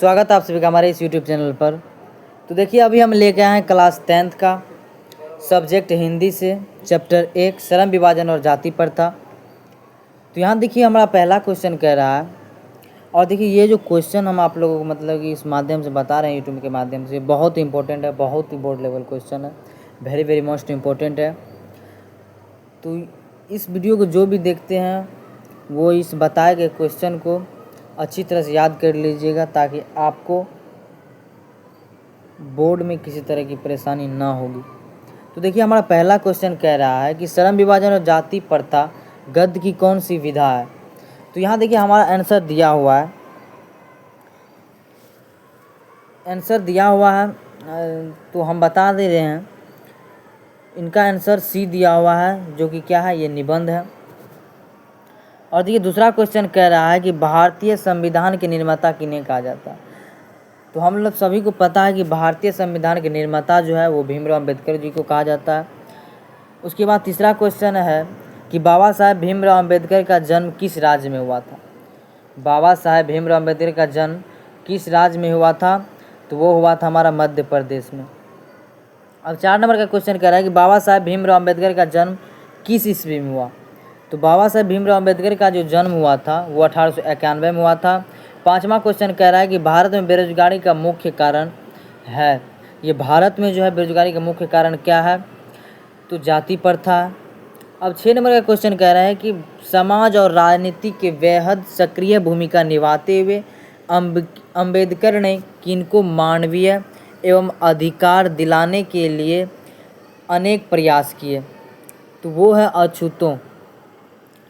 स्वागत है आप सभी का हमारे इस यूट्यूब चैनल पर। तो देखिए अभी हम लेके आए हैं क्लास 10th का सब्जेक्ट हिंदी से चैप्टर 1 श्रम विभाजन और जाति प्रथा। तो यहाँ देखिए हमारा पहला क्वेश्चन कह रहा है, और देखिए ये जो क्वेश्चन हम आप लोगों को मतलब कि इस माध्यम से बता रहे हैं यूट्यूब के माध्यम से, बहुत इंपॉर्टेंट है, बहुत ही बोर्ड लेवल क्वेश्चन है, वेरी वेरी मोस्ट इम्पोर्टेंट है। तो इस वीडियो को जो भी देखते हैं वो इस बताए गए क्वेश्चन को अच्छी तरह से याद कर लीजिएगा ताकि आपको बोर्ड में किसी तरह की परेशानी ना होगी। तो देखिए हमारा पहला क्वेश्चन कह रहा है कि श्रम विभाजन और जाति प्रथा गद्य की कौन सी विधा है। तो यहाँ देखिए हमारा आंसर दिया हुआ है, तो हम बता दे रहे हैं, इनका आंसर सी दिया हुआ है जो कि क्या है, ये निबंध है। और देखिए दूसरा क्वेश्चन कह रहा है कि भारतीय संविधान के निर्माता किन्हें कहा जाता है। तो हम लोग सभी को पता है कि भारतीय संविधान के निर्माता जो है वो भीमराव अम्बेडकर जी को कहा जाता है। उसके बाद तीसरा क्वेश्चन है कि बाबा साहेब भीमराव अम्बेडकर का जन्म किस राज्य में हुआ था। बाबा साहेब भीमराव अम्बेडकर का जन्म किस राज्य में हुआ था, तो वो हुआ था हमारा मध्य प्रदेश में। अब 4 नंबर का क्वेश्चन कह रहा है कि बाबा साहेब भीमराव अम्बेडकर का जन्म किस ईस्वी में हुआ। तो बाबा साहेब भीमराव अम्बेडकर का जो जन्म हुआ था वो 1891 में हुआ था। 5वां क्वेश्चन कह रहा है कि भारत में बेरोजगारी का मुख्य कारण है, ये भारत में जो है बेरोजगारी का मुख्य कारण क्या है, तो जाति प्रथा है। अब 6 नंबर का क्वेश्चन कह रहा है कि समाज और राजनीति के बेहद सक्रिय भूमिका निभाते हुए अम्बेडकर ने किनको मानवीय एवं अधिकार दिलाने के लिए अनेक प्रयास किए, तो वो है अछूतों।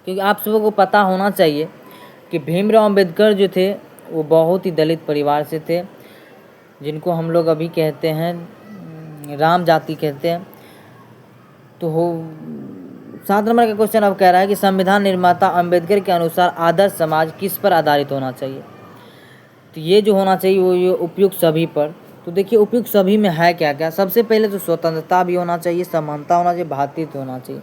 क्योंकि आप सबको को पता होना चाहिए कि भीमराव अम्बेडकर जो थे वो बहुत ही दलित परिवार से थे, जिनको हम लोग अभी कहते हैं राम जाति कहते हैं। तो 7 नंबर का क्वेश्चन अब कह रहा है कि संविधान निर्माता अम्बेडकर के अनुसार आदर्श समाज किस पर आधारित होना चाहिए। तो ये जो होना चाहिए वो ये उपयुक्त सभी पर। तो देखिए उपयुक्त सभी में है क्या क्या। सबसे पहले तो स्वतंत्रता भी होना चाहिए, समानता होना चाहिए, भ्रातृत्व होना चाहिए।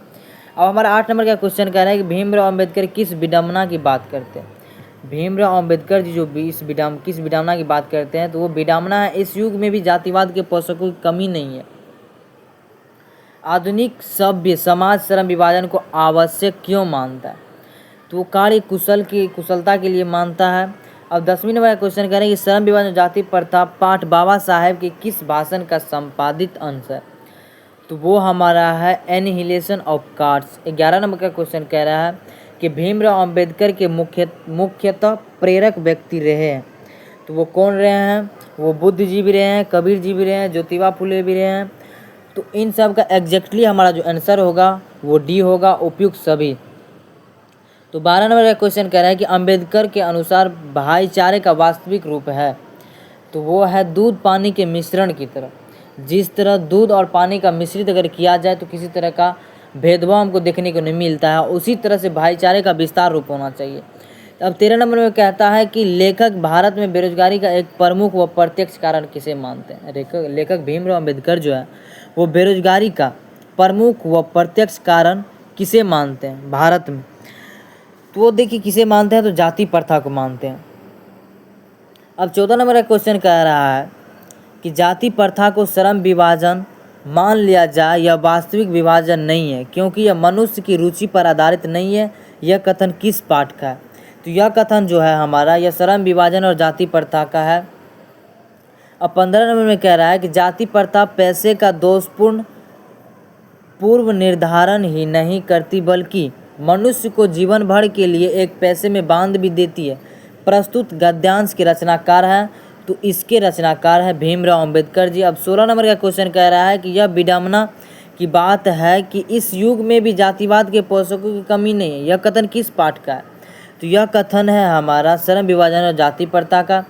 अब हमारा 8 नंबर का क्वेश्चन कह रहा है कि भीमराव अम्बेडकर किस विडंबना की बात करते हैं। भीमराव अम्बेडकर जी जो किस विडंबना की बात करते हैं, तो वो विडंबना है इस युग में भी जातिवाद के पोषकों की कमी नहीं है। आधुनिक सभ्य समाज श्रम विभाजन को आवश्यक क्यों मानता है, तो वो कार्य कुशलता के लिए मानता है। अब 10वीं नंबर का क्वेश्चन कह रहे हैं कि श्रम विभाजन जाति प्रथा पाठ बाबा साहेब के किस भाषण का संपादित अंश है, तो वो हमारा है एनिहिलेशन ऑफ कास्ट। 11 नंबर का क्वेश्चन कह रहा है कि भीमराव अम्बेडकर के मुख्यतः प्रेरक व्यक्ति रहे हैं, तो वो कौन रहे हैं, वो बुद्ध जी भी रहे हैं, कबीर जी भी रहे हैं, ज्योतिबा फुले भी रहे हैं। तो इन सब का एग्जैक्टली हमारा जो आंसर होगा वो डी होगा, उपयुक्त सभी। तो 12 नंबर का क्वेश्चन कह रहा है कि अम्बेडकर के अनुसार भाईचारे का वास्तविक रूप है, तो वो है दूध पानी के मिश्रण की तरह। जिस तरह दूध और पानी का मिश्रित अगर किया जाए तो किसी तरह का भेदभाव हमको देखने को नहीं मिलता है, उसी तरह से भाईचारे का विस्तार रूप होना चाहिए। अब 13 नंबर में कहता है कि लेखक भारत में बेरोजगारी का एक प्रमुख व प्रत्यक्ष कारण किसे मानते हैं। लेखक भीमराव अम्बेडकर जो है वो बेरोजगारी का प्रमुख व प्रत्यक्ष कारण किसे मानते हैं भारत में, तो वो देखिए किसे मानते हैं, तो जाति प्रथा को मानते हैं। अब 14 नंबर का क्वेश्चन कह रहा है कि जाति प्रथा को श्रम विभाजन मान लिया जाए, यह वास्तविक विभाजन नहीं है क्योंकि यह मनुष्य की रुचि पर आधारित नहीं है। यह कथन किस पाठ का है, तो यह कथन जो है हमारा यह श्रम विभाजन और जाति प्रथा का है। अब 15 नंबर में कह रहा है कि जाति प्रथा पैसे का दोषपूर्ण पूर्व निर्धारण ही नहीं करती बल्कि मनुष्य को जीवन भर के लिए एक पैसे में बांध भी देती है। प्रस्तुत गद्यांश के रचनाकार हैं, तो इसके रचनाकार है भीमराव अम्बेडकर जी। अब 16 नंबर का क्वेश्चन कह रहा है कि यह विडंबना की बात है कि इस युग में भी जातिवाद के पोषकों की कमी नहीं है, यह कथन किस पाठ का है, तो यह कथन है हमारा श्रम विभाजन और जाति प्रथा का।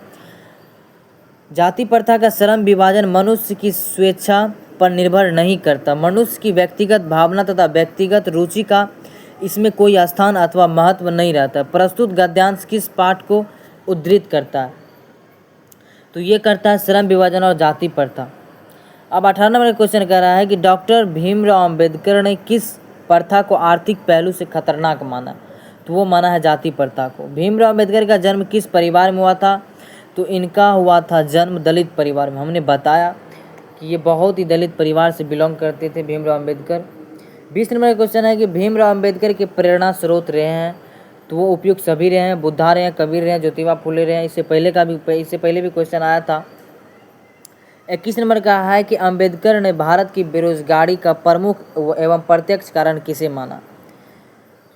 जाति प्रथा का श्रम विभाजन मनुष्य की स्वेच्छा पर निर्भर नहीं करता, मनुष्य की व्यक्तिगत भावना तथा व्यक्तिगत रुचि का इसमें कोई स्थान अथवा महत्व नहीं रहता। प्रस्तुत गद्यांश किस पाठ को उद्धृत करता है, तो ये करता है श्रम विभाजन और जाति प्रथा। अब 18 नंबर का क्वेश्चन कह रहा है कि डॉक्टर भीमराव अम्बेडकर ने किस प्रथा को आर्थिक पहलू से खतरनाक माना, तो वो माना है जाति प्रथा को। भीमराव अम्बेडकर का जन्म किस परिवार में हुआ था, तो इनका हुआ था जन्म दलित परिवार में। हमने बताया कि ये बहुत ही दलित परिवार से बिलोंग करते थे भीमराव अम्बेडकर। 20 नंबर का क्वेश्चन है कि भीमराव अम्बेडकर के प्रेरणा स्रोत रहे हैं, तो वो उपयुक्त सभी रहे हैं, बुद्धा रहे हैं, कबीर रहे हैं, ज्योतिबा फुले रहे हैं। इससे पहले भी क्वेश्चन आया था। 21 नंबर का है कि अम्बेडकर ने भारत की बेरोजगारी का प्रमुख एवं प्रत्यक्ष कारण किसे माना,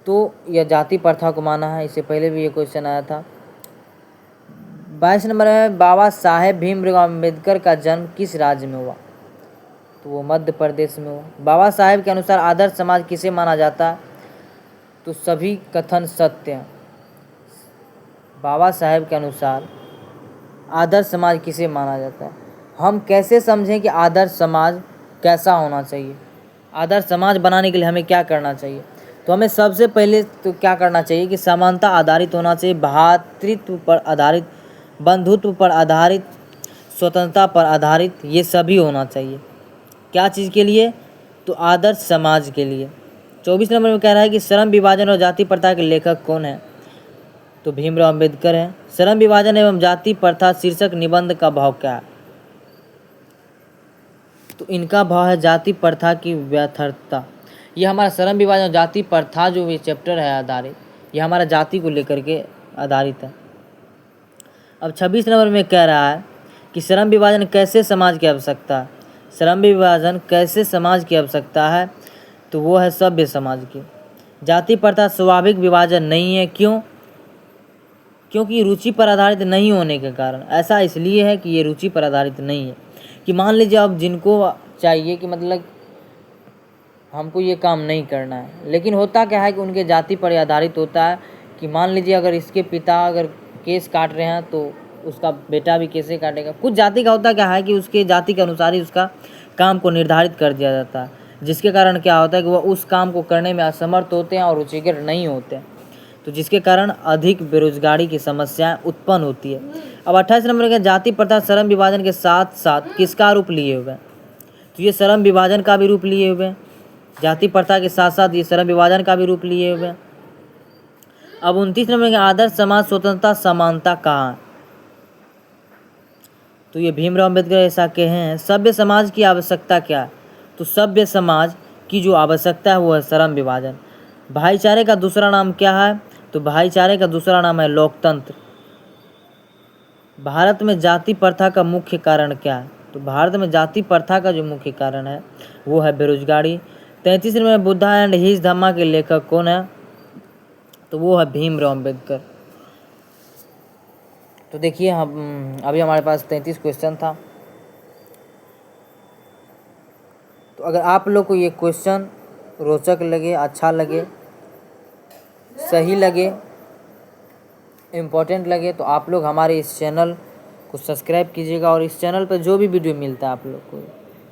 तो यह जाति प्रथा को माना है। इससे पहले भी ये क्वेश्चन आया था। 22 नंबर में बाबा साहेब भीमराव अम्बेडकर का जन्म किस राज्य में हुआ, तो वो मध्य प्रदेश में हुआ। बाबा साहेब के अनुसार आदर्श समाज किसे माना जाता है, तो सभी कथन सत्य हैं। बाबा साहेब के अनुसार आदर्श समाज किसे माना जाता है। हम कैसे समझें कि आदर्श समाज कैसा होना चाहिए, आदर्श समाज बनाने के लिए हमें क्या करना चाहिए, तो हमें सबसे पहले तो क्या करना चाहिए कि समानता आधारित होना चाहिए, भ्रातृत्व पर आधारित, बंधुत्व पर आधारित, स्वतंत्रता पर आधारित, ये सभी होना चाहिए। क्या चीज़ के लिए, तो आदर्श समाज के लिए। 24 नंबर में कह रहा है कि श्रम विभाजन और जाति प्रथा के लेखक कौन है, तो भीमराव अम्बेडकर हैं। श्रम विभाजन एवं जाति प्रथा शीर्षक निबंध का भाव क्या है, तो इनका भाव है जाति प्रथा की व्यर्थता। ये हमारा श्रम विभाजन और जाति प्रथा जो ये चैप्टर है आधारित, ये हमारा जाति को लेकर के आधारित है। अब 26 नंबर में कह रहा है कि श्रम विभाजन कैसे समाज की आवश्यकता है। श्रम विभाजन कैसे समाज की आवश्यकता है, तो वो है सभ्य समाज की। जाति प्रथा स्वाभाविक विभाजन नहीं है, क्यों, क्योंकि रुचि पर आधारित नहीं होने के कारण। ऐसा इसलिए है कि ये रुचि पर आधारित नहीं है, कि मान लीजिए अब जिनको चाहिए कि मतलब हमको ये काम नहीं करना है, लेकिन होता क्या है कि उनके जाति पर आधारित होता है कि मान लीजिए अगर इसके पिता अगर केस काट रहे हैं तो उसका बेटा भी कैसे काटेगा। कुछ जाति का होता क्या है कि उसके जाति के अनुसार ही उसका काम को निर्धारित कर दिया जाता है, जिसके कारण क्या होता है कि वह उस काम को करने में असमर्थ होते हैं और रुचिकर नहीं होते हैं, तो जिसके कारण अधिक बेरोजगारी की समस्याएं उत्पन्न होती है। अब 28 नंबर का जाति प्रथा श्रम विभाजन के साथ साथ किसका रूप लिए हुए हैं, तो ये श्रम विभाजन का भी रूप लिए हुए हैं। जाति प्रथा के साथ साथ ये श्रम विभाजन का भी रूप लिए हुए हैं। अब 29 नंबर का आदर्श समाज स्वतंत्रता समानता कहाँ है, तो ये भीमराव अम्बेडकर ऐसा कहे हैं। सभ्य समाज की आवश्यकता क्या है, तो सभ्य समाज की जो आवश्यकता है वो है श्रम विभाजन। भाईचारे का दूसरा नाम क्या है, तो भाईचारे का दूसरा नाम है लोकतंत्र। भारत में जाति प्रथा का मुख्य कारण क्या है, तो भारत में जाति प्रथा का जो मुख्य कारण है वो है बेरोजगारी। 33 में बुद्धा एंड हिज धम्मा के लेखक कौन है, तो वो है भीमराव अम्बेडकर। तो देखिए हम अभी हमारे पास 33 क्वेश्चन था। तो अगर आप लोग को ये क्वेश्चन रोचक लगे, अच्छा लगे, सही लगे, इम्पोर्टेंट लगे, तो आप लोग हमारे इस चैनल को सब्सक्राइब कीजिएगा। और इस चैनल पर जो भी वीडियो मिलता है आप लोग को,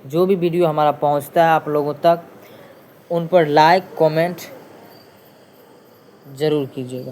जो भी वीडियो हमारा पहुंचता है आप लोगों तक, उन पर लाइक कमेंट ज़रूर कीजिएगा।